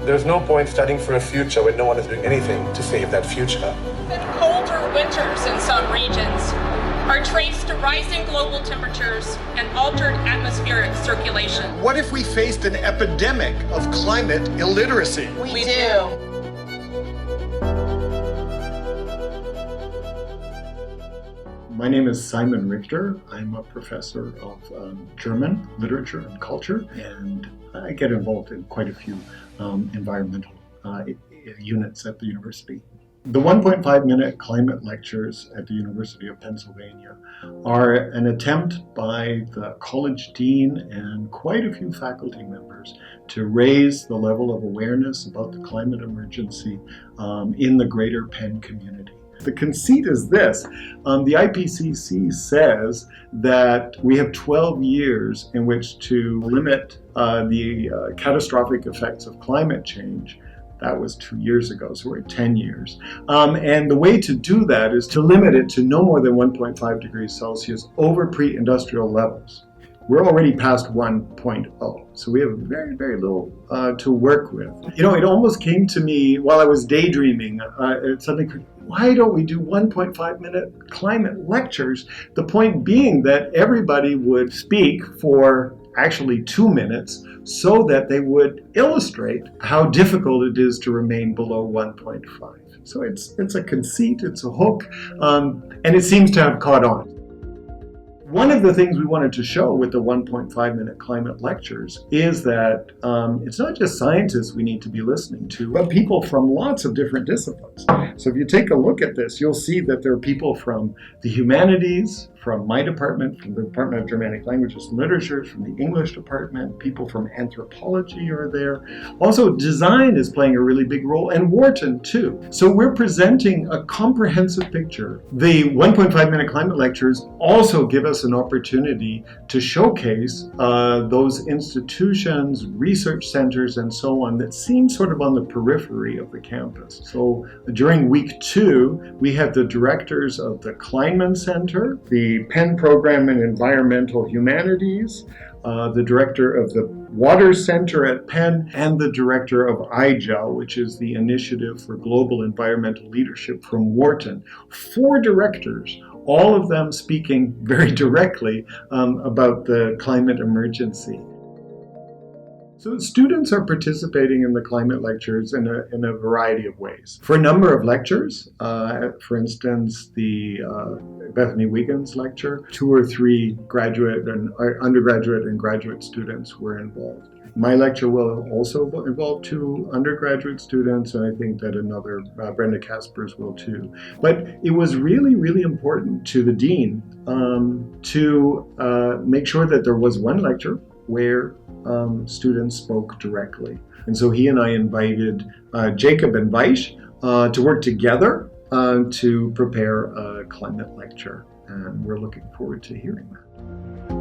There's no point studying for a future when no one is doing anything to save that future. Colder winters in some regions are traced to rising global temperatures and altered atmospheric circulation. What if we faced an epidemic of climate illiteracy? We do. My name is Simon Richter. I'm a professor of German literature and culture, and I get involved in quite a few environmental units at the university. The 1.5-minute climate lectures at the University of Pennsylvania are an attempt by the college dean and quite a few faculty members to raise the level of awareness about the climate emergency in the greater Penn community. The conceit is this. The IPCC says that we have 12 years in which to limit the catastrophic effects of climate change. That was 2 years ago, so we're at 10 years. And the way to do that is to limit it to no more than 1.5 degrees Celsius over pre-industrial levels. We're already past 1.0, so we have very, very little to work with. You know, it almost came to me while I was daydreaming. Why don't we do 1.5-minute climate lectures? The point being that everybody would speak for actually 2 minutes so that they would illustrate how difficult it is to remain below 1.5. So it's a conceit, it's a hook, and it seems to have caught on. One of the things we wanted to show with the 1.5-minute climate lectures is that it's not just scientists we need to be listening to, but people from lots of different disciplines. So if you take a look at this, you'll see that there are people from the humanities, from my department, from the Department of Germanic Languages and Literatures, from the English department, people from anthropology are there. Also, design is playing a really big role, and Wharton too. So we're presenting a comprehensive picture. The 1.5-minute climate lectures also give us an opportunity to showcase those institutions, research centers, and so on that seem sort of on the periphery of the campus. So during week 2, we have the directors of the Kleinman Center, the Penn Program in Environmental Humanities, the director of the Water Center at Penn, and the director of IGEL, which is the Initiative for Global Environmental Leadership from Wharton. 4 directors, all of them speaking very directly about the climate emergency. So students are participating in the climate lectures in a variety of ways. For a number of lectures, for instance, the Bethany Wiggins lecture, 2 or 3 graduate and undergraduate and graduate students were involved. My lecture will also involve 2 undergraduate students, and I think that another, Brenda Caspers, will too. But it was really, really important to the dean to make sure that there was one lecture where students spoke directly. And so he and I invited Jacob and Weish to work together to prepare a climate lecture. And we're looking forward to hearing that.